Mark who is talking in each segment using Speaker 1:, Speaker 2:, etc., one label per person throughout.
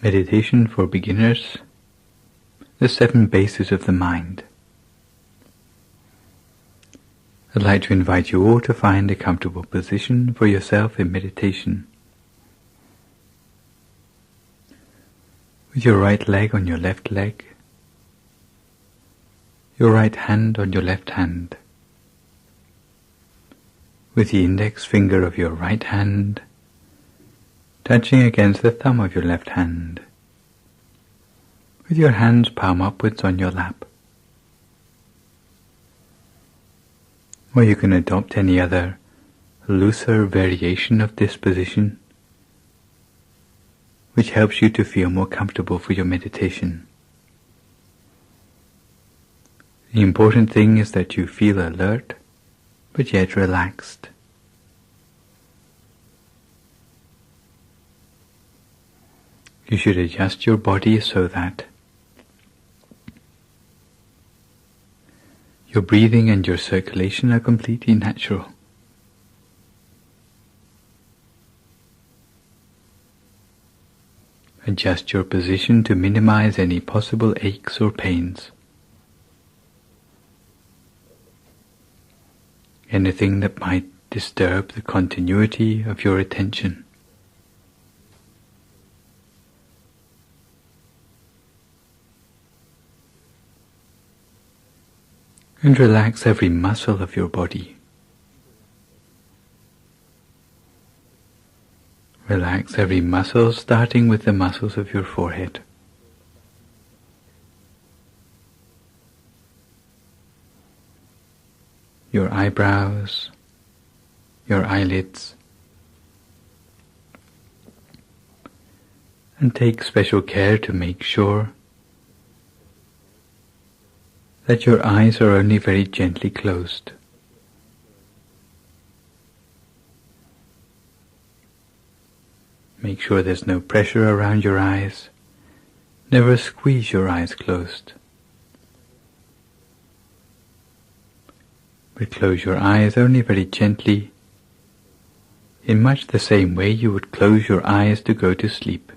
Speaker 1: Meditation for beginners, the 7 bases of the mind. I'd like to invite you all to find a comfortable position for yourself in meditation. With your right leg on your left leg, your right hand on your left hand, with the index finger of your right hand touching against the thumb of your left hand, with your hands palm upwards on your lap. Or you can adopt any other looser variation of this position, which helps you to feel more comfortable for your meditation. The important thing is that you feel alert, but yet relaxed. You should adjust your body so that your breathing and your circulation are completely natural. Adjust your position to minimize any possible aches or pains. Anything that might disturb the continuity of your attention. And relax every muscle of your body. Relax every muscle, starting with the muscles of your forehead. Your eyebrows, your eyelids, and take special care to make sure that your eyes are only very gently closed. Make sure there's no pressure around your eyes. Never squeeze your eyes closed. But close your eyes only very gently, in much the same way you would close your eyes to go to sleep.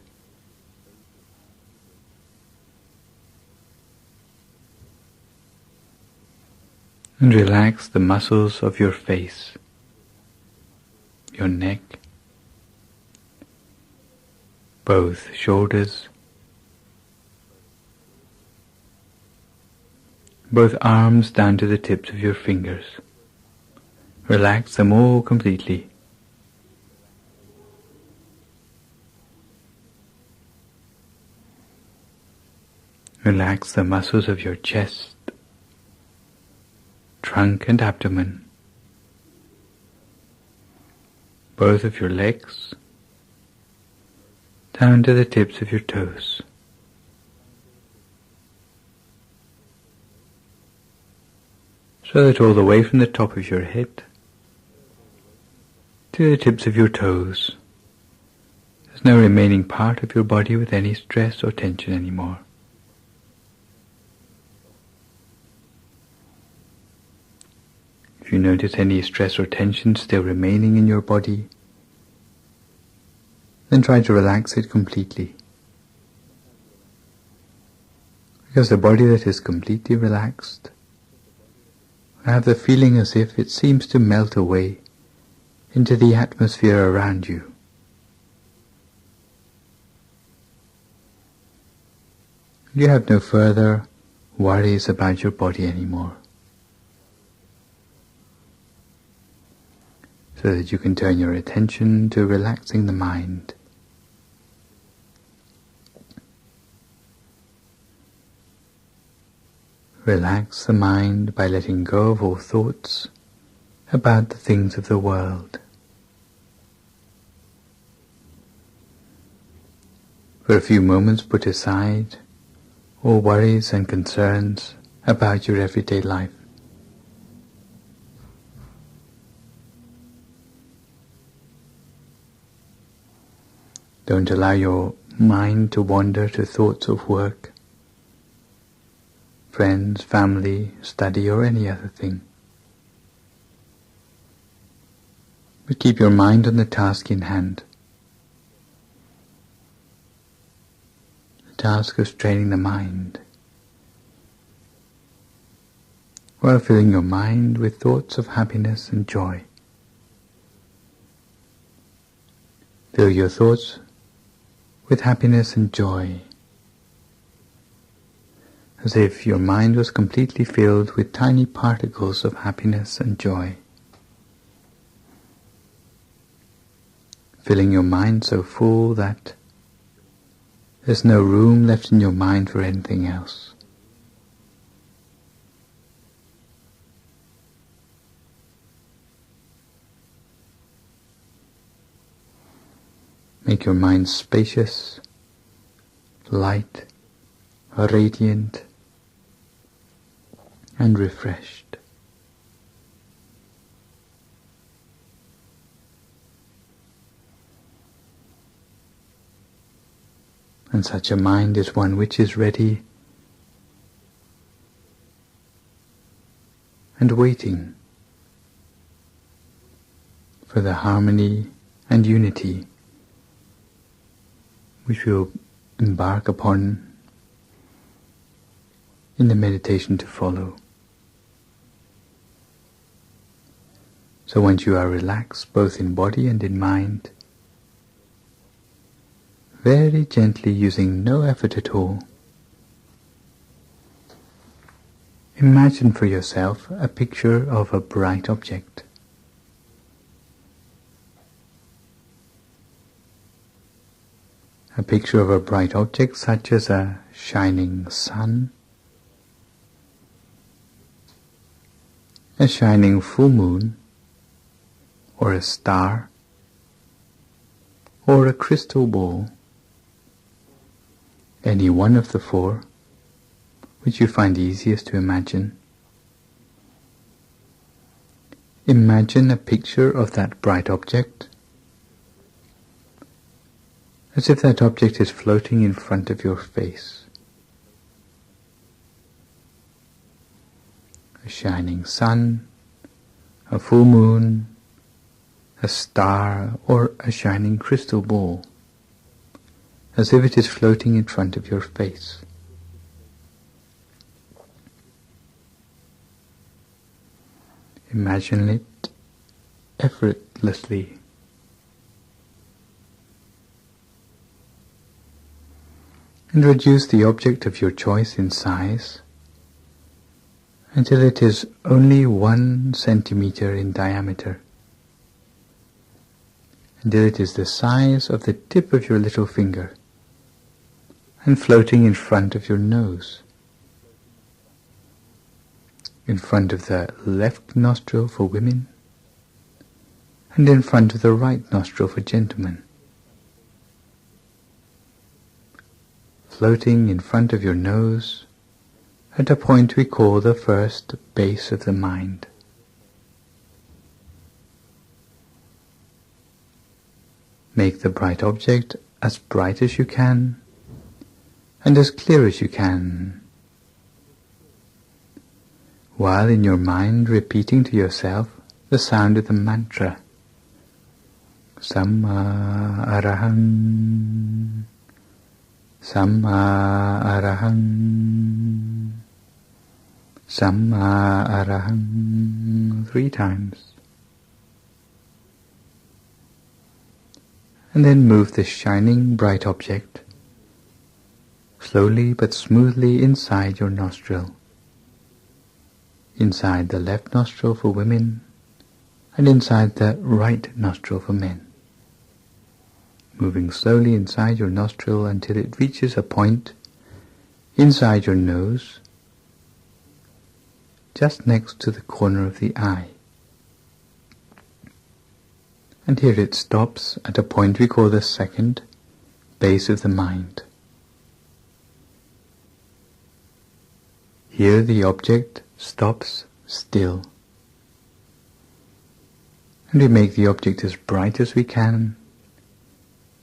Speaker 1: And relax the muscles of your face, your neck, both shoulders, both arms down to the tips of your fingers. Relax them all completely. Relax the muscles of your chest, trunk and abdomen, both of your legs, down to the tips of your toes. So that all the way from the top of your head to the tips of your toes, there's no remaining part of your body with any stress or tension anymore. If you notice any stress or tension still remaining in your body, then try to relax it completely. Because the body that is completely relaxed will have the feeling as if it seems to melt away into the atmosphere around you. You have no further worries about your body anymore. So that you can turn your attention to relaxing the mind. Relax the mind by letting go of all thoughts about the things of the world. For a few moments put aside all worries and concerns about your everyday life. Don't allow your mind to wander to thoughts of work, friends, family, study, or any other thing. But keep your mind on the task in hand. task of training the mind, while filling your mind with thoughts of happiness and joy. Fill your thoughts with happiness and joy, as if your mind was completely filled with tiny particles of happiness and joy. Filling your mind so full that there's no room left in your mind for anything else. Make your mind spacious, light, radiant, and refreshed. And such a mind is one which is ready and waiting for the harmony and unity which we will embark upon in the meditation to follow. So once you are relaxed both in body and in mind, very gently, using no effort at all, imagine for yourself a picture of a bright object. A picture of a bright object such as a shining sun, a shining full moon, or a star, or a crystal ball. Any one of the four which you find easiest to imagine. Imagine a picture of that bright object as if that object is floating in front of your face. A shining sun, a full moon, a star, or a shining crystal ball, as if it is floating in front of your face. Imagine it effortlessly. And reduce the object of your choice in size until it is only 1 centimeter in diameter, until it is the size of the tip of your little finger and floating in front of your nose, in front of the left nostril for women and in front of the right nostril for gentlemen. Floating in front of your nose at a point we call the first base of the mind. Make the bright object as bright as you can and as clear as you can, while in your mind repeating to yourself the sound of the mantra Samma Arahang, Samma Arahang, Samma Arahang 3 times. And then move the shining bright object slowly but smoothly inside your nostril, inside the left nostril for women and inside the right nostril for men. Moving slowly inside your nostril until it reaches a point inside your nose, just next to the corner of the eye. And here it stops at a point we call the second base of the mind. Here the object stops still, and we make the object as bright as we can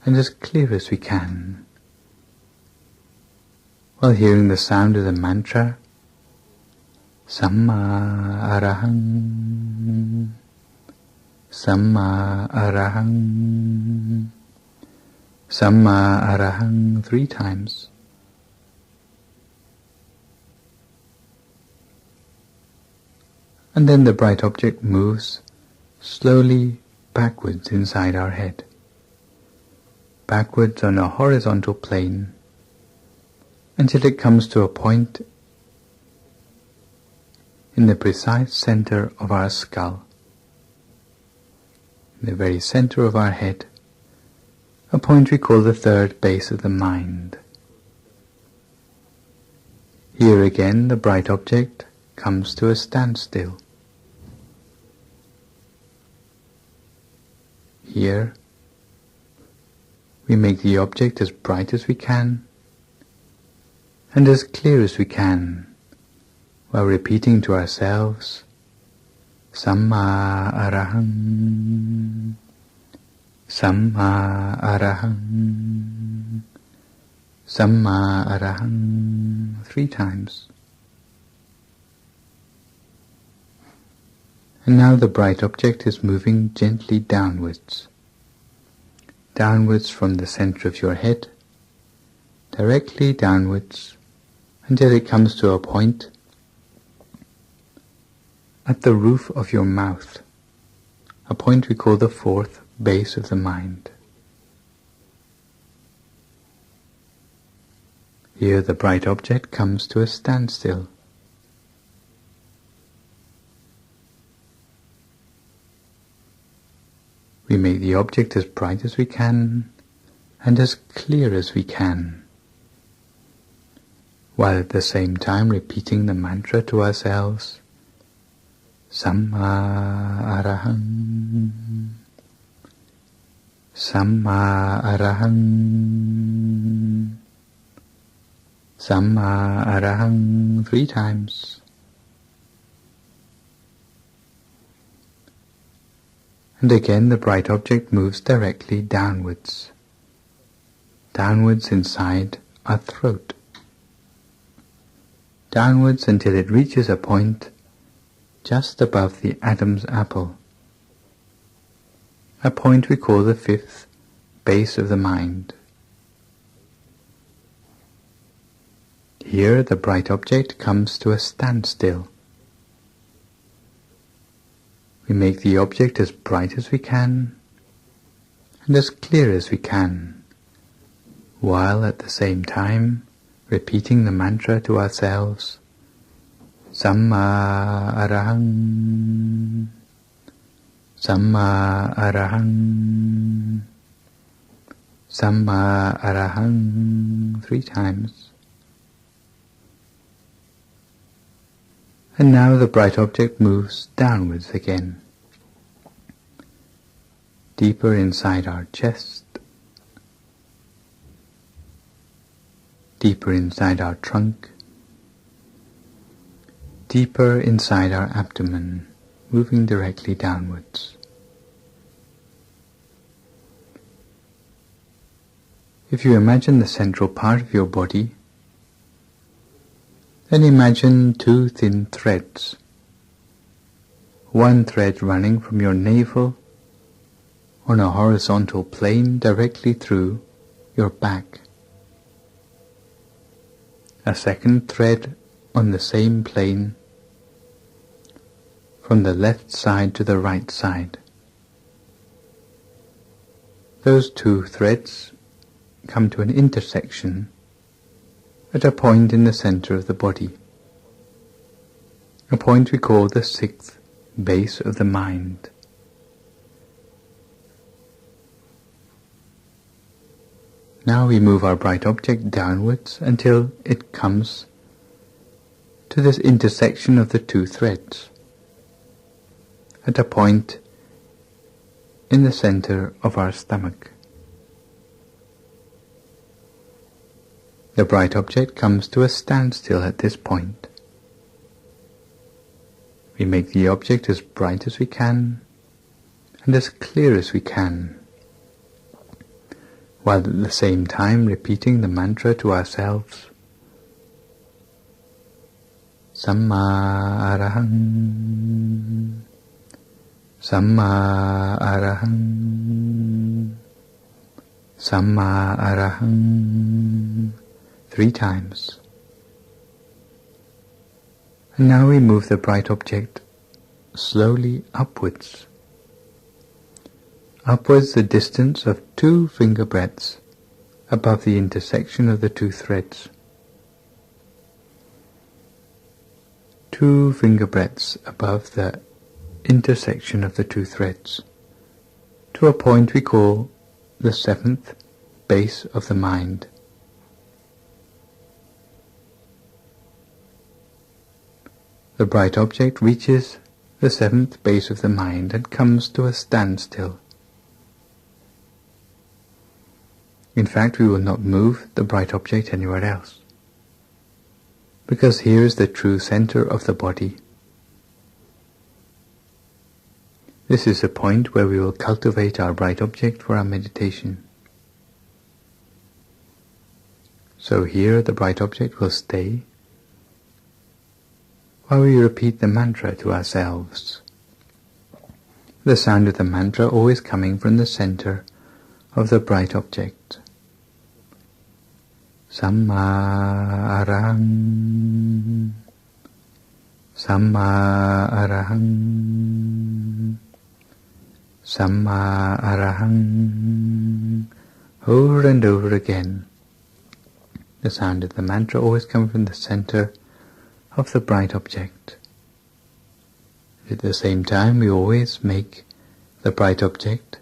Speaker 1: and as clear as we can, while hearing the sound of the mantra Samma Arahang, Samma Arahang, Samma Arahang 3 times. and then the bright object moves slowly backwards inside our head, backwards on a horizontal plane, until it comes to a point in the precise center of our skull, in the very center of our head, a point we call the third base of the mind. Here again the bright object comes to a standstill. Here we make the object as bright as we can and as clear as we can, while repeating to ourselves, Samma Arahang, Samma Arahang, Samma Arahang, 3 times. And now the bright object is moving gently downwards, downwards from the center of your head, directly downwards, until it comes to a point at the roof of your mouth, a point we call the 4th base of the mind. Here the bright object comes to a standstill. We make the object as bright as we can and as clear as we can, while at the same time repeating the mantra to ourselves, Samma Arahang, Samma Arahang, Samma Arahang, 3 times. And again the bright object moves directly downwards, downwards inside our throat, downwards until it reaches a point just above the Adam's apple, a point we call the 5th base of the mind. Here the bright object comes to a standstill. We make the object as bright as we can and as clear as we can, while at the same time repeating the mantra to ourselves, Samma Arahang, Samma Arahang, Samma Arahang, 3 times. And now the bright object moves downwards again, deeper inside our chest, deeper inside our trunk, deeper inside our abdomen, moving directly downwards. If you imagine the central part of your body, then imagine 2 thin threads, one thread running from your navel on a horizontal plane directly through your back, a second thread on the same plane from the left side to the right side. Those 2 threads come to an intersection at a point in the center of the body, a point we call the 6th base of the mind. Now we move our bright object downwards until it comes to this intersection of the 2 threads, at a point in the center of our stomach. The bright object comes to a standstill at this point. We make the object as bright as we can and as clear as we can, while at the same time repeating the mantra to ourselves, Samma Arahang, Samma Arahang, Samma Arahang, 3 times. And now we move the bright object slowly upwards. Upwards the distance of 2 finger breadths above the intersection of the 2 threads. 2 finger breadths above the intersection of the 2 threads, to a point we call the 7th base of the mind. The bright object reaches the 7th base of the mind and comes to a standstill. In fact, we will not move the bright object anywhere else, because here is the true center of the body. This is the point where we will cultivate our bright object for our meditation. So here the bright object will stay while we repeat the mantra to ourselves. The sound of the mantra always coming from the center of the bright object. Samma arahang, Samma arahang, Samma arahang, over and over again. The sound of the mantra always comes from the center of the bright object. At the same time, we always make the bright object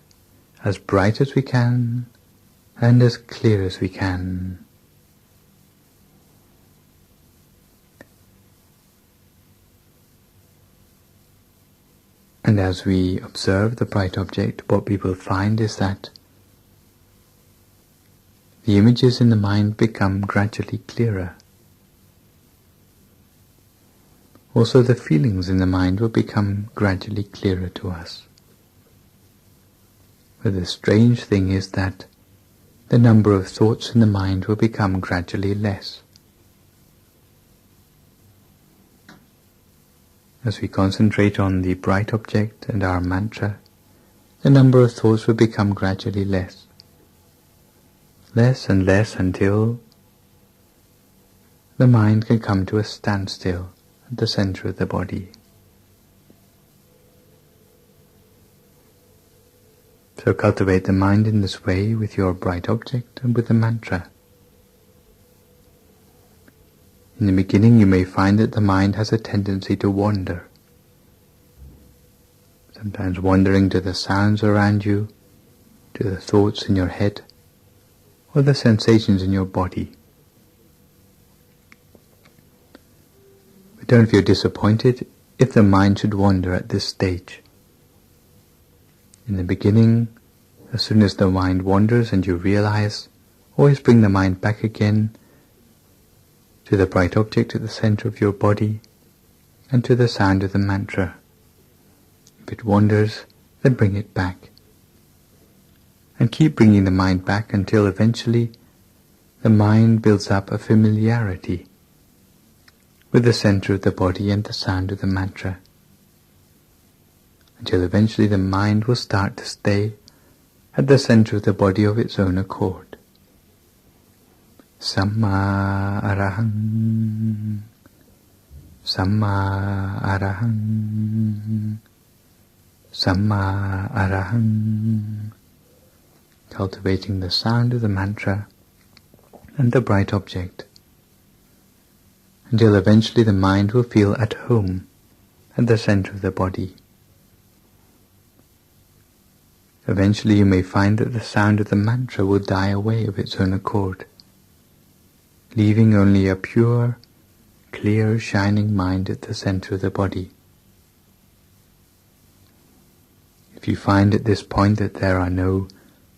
Speaker 1: as bright as we can and as clear as we can. And as we observe the bright object, what we will find is that the images in the mind become gradually clearer. Also, the feelings in the mind will become gradually clearer to us. But the strange thing is that the number of thoughts in the mind will become gradually less. As we concentrate on the bright object and our mantra, the number of thoughts will become gradually less. Less and less until the mind can come to a standstill at the center of the body. So cultivate the mind in this way with your bright object and with the mantra. In the beginning you may find that the mind has a tendency to wander, sometimes wandering to the sounds around you, to the thoughts in your head, or the sensations in your body. But don't feel disappointed if the mind should wander at this stage. In the beginning, as soon as the mind wanders and you realize, always bring the mind back again to the bright object at the center of your body and to the sound of the mantra. If it wanders, then bring it back. And keep bringing the mind back until eventually the mind builds up a familiarity with the center of the body and the sound of the mantra, until eventually the mind will start to stay at the center of the body of its own accord. Samma arahang, Samma arahang, Samma arahang. Cultivating the sound of the mantra and the bright object, until eventually the mind will feel at home at the center of the body. Eventually you may find that the sound of the mantra will die away of its own accord, leaving only a pure, clear, shining mind at the center of the body. If you find at this point that there are no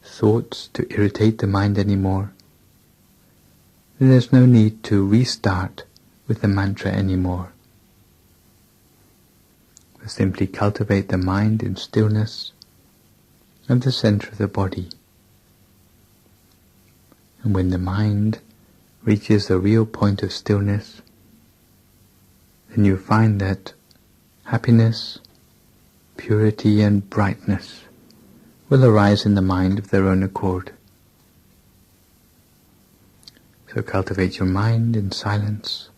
Speaker 1: thoughts to irritate the mind anymore, then there's no need to restart with the mantra anymore. But simply cultivate the mind in stillness at the center of the body. And when the mind reaches the real point of stillness, then you find that happiness, purity and brightness will arise in the mind of their own accord. So cultivate your mind in silence,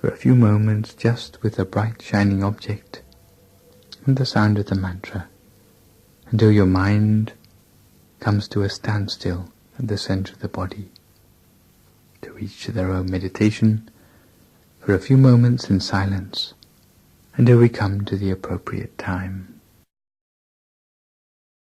Speaker 1: for a few moments just with a bright shining object and the sound of the mantra, until your mind comes to a standstill at the center of the body. To each their own meditation for a few moments in silence until we come to the appropriate time.